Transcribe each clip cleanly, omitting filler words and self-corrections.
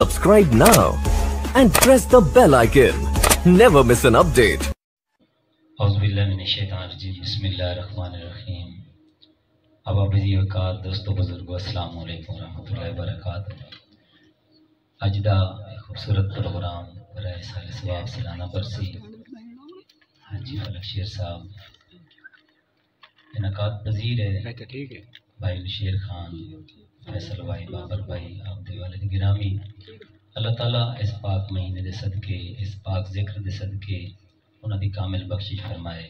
Subscribe now and press the bell icon. Never miss an update. बिस्मिल्लाहिर्रहमानिर्रहीम। अबाबिज़ी वक़ात दोस्तों बुजुर्गों अस्सलाम वालेकुम रहमतुल्लाहि व बरकातहू। अज दा खूबसूरत प्रोग्राम बराए साल सवाब सालाना बरसी हाजी फलक शेर साहब इनकाद पजीर है भाई शेर खान फैसल भाई बाबर भाई आपदे वालिद गिरामी। अल्लाह ताला इस पाक महीने दे सदके इस पाक जिक्र दे सदके उन्हां दी कामिल बख्शिश फरमाए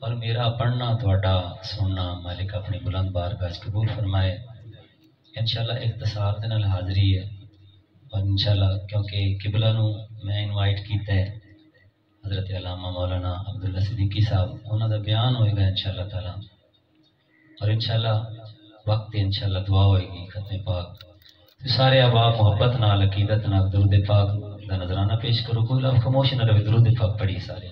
और मेरा पढ़ना थोड़ा सुनना मालिक अपनी बुलंद बारगाह च कबूल फरमाए। इंशाअल्लाह इख्तिसार दे नाल हाज़री है और इंशाअल्लाह क्योंकि किबला नूं मैं इनवाइट कीता है हज़रत अल्लामा मौलाना अब्दुल्ला सिद्दीकी साहब उन्हां दा बयान होएगा इंशाअल्लाह ताला और इंशाअल्लाह वक्त इंशाअल्लाह दुआ होएगी खत्मे पाक। तो सारे अहबाब मोहब्बत नाल अकीदत नाल दुरूद पाक दा नजराना पेश करो। कोई लफ्ज़ खामोश न रहे, दुरूद पाक पढ़िए सारे।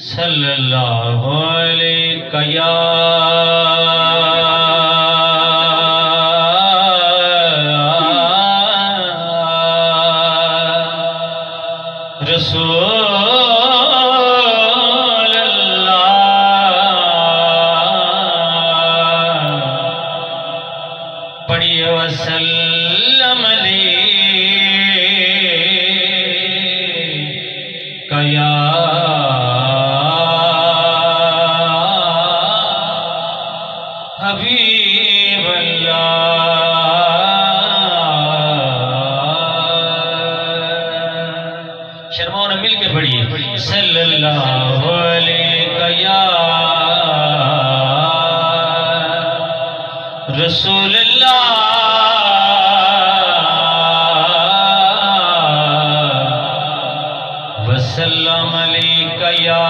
सल्लल्लाहु अलैहि या रसूल पढ़िए वसल्लम अलैका या हबीब अल्लाह। शर्माओ ने मिल के पढ़िए सल्लल्लाहु अलैका या रसूल अल्लाह वसल्लम अलैका या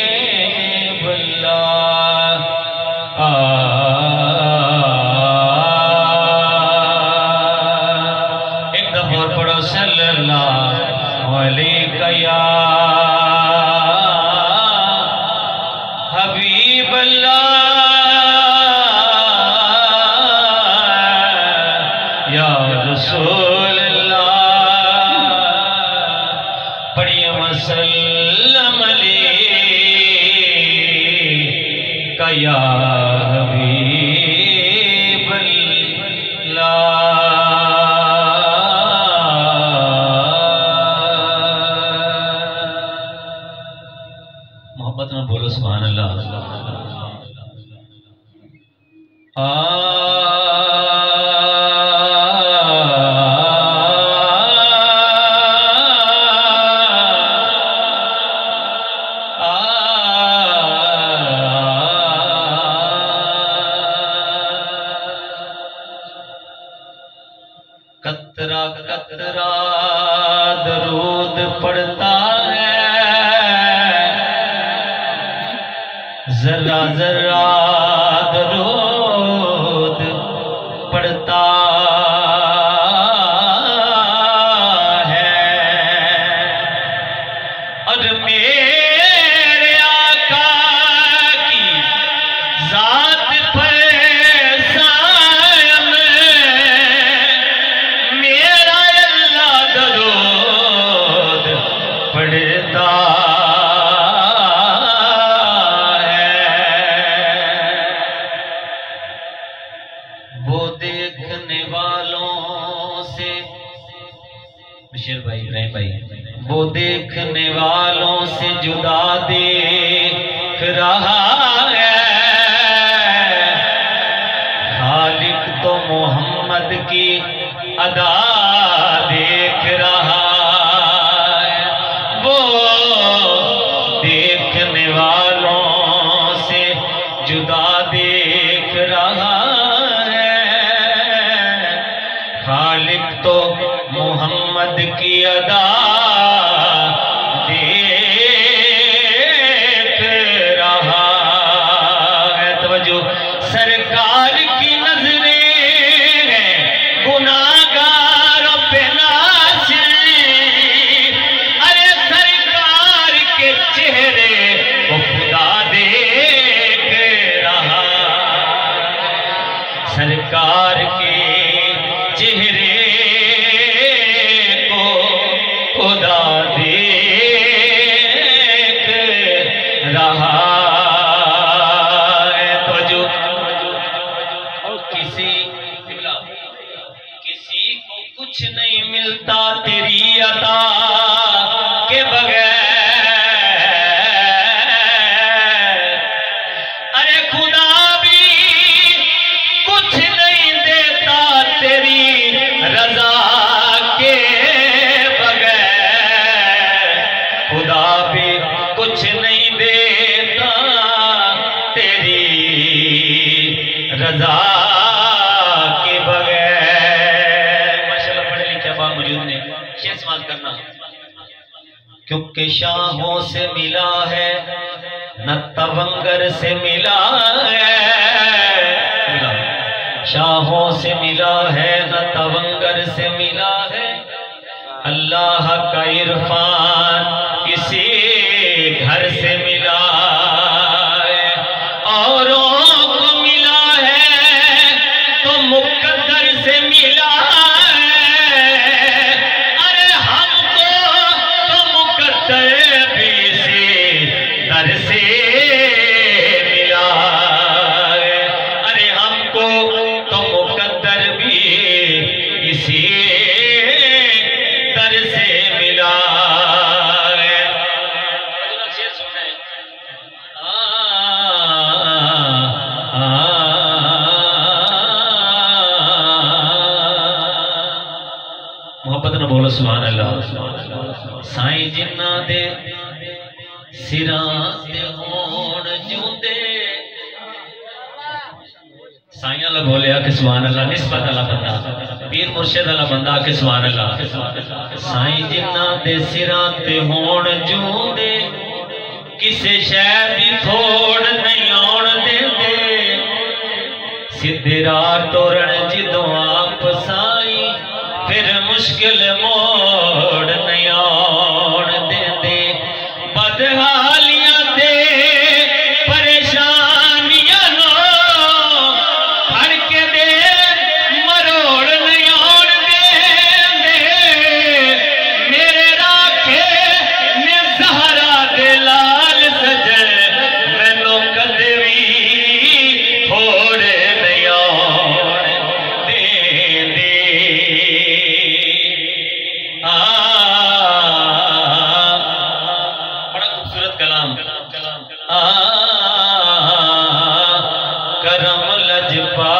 हबीब अल्लाह। एक दफा और पढ़ो सल्लल्लाहु अलैका या हबीब अल्लाह या रसूल अल्लाह। पढ़िए वसल्लम अलैका या हबीब अल्लाह। मोहब्बत में बोलो सुभान अल्लाह। कतरा कतरा दरूद पढ़ता है जरा जरा दरूद पढ़ता है और मेरे आका की जात पर साया में मेरा अल्लाह दरूद पढ़ता देखने वालों से बशीर भाई इब्राहिम भाई वो देखने वालों से जुदा देख रहा है खालिक तो मोहम्मद की अदा देख रहा है। वो देखने वालों से जुदा देख रहा खालिक तो मोहम्मद की अदा देख रहा है। तवज्जो सरकार की नजरें हैं गुनाहगारों पे नाज़िल खुदा देख रहा है। तो जो किसी को कुछ नहीं मिलता तेरी अता के बगैर, अरे खुदा भी कुछ नहीं देता तेरी रजा के बगैर, खुदा भी कुछ नहीं देता तेरी रजा के बगैर। माशाल्लाह पढ़े लिखे बाप मौजूद ने शेर समाप्त करना। क्योंकि शाहों से मिला है न तवंगर से मिला है, शाहों से मिला है न तवंगर से मिला है, अल्लाह का इरफान किसी घर से मिला है। औरों को मिला है तो मुकद्दर से मिला है, अरे हमको तो मुकद्दर भी से दर से मिला है, अरे हमको तो मुकद्दर भी इसी दर से मिला है। शेर सुनना है। मोहब्बत न बोलो सुभान अल्लाह। साईं जिन्ना दे सिरां ते होण जूंदे, साईं अल्लाह बोलिया कि सुभान अल्लाह। निस्बत वाला बंदा, पीर मुर्शिद वाला बंदा के सुभान अल्लाह। साईं जिन्ना दे सिरां ते होण जूंदे, किसे शै दी थोड़ नहीं आउण देंदे, सीधे राह टुरन जिदों आप साईं, फिर मुश्किल मोड़ नहीं आउण देंदे। बदहालियां ते परेशानियां नो फड़ के दे मरोड़ नहीं आउण देंदे, मेरे राखे ने सहारा दे लाल सजन, मैनू कदे भी थोड़ नहीं आउण देंदे। बड़ा खूबसूरत कलाम। करम लजपा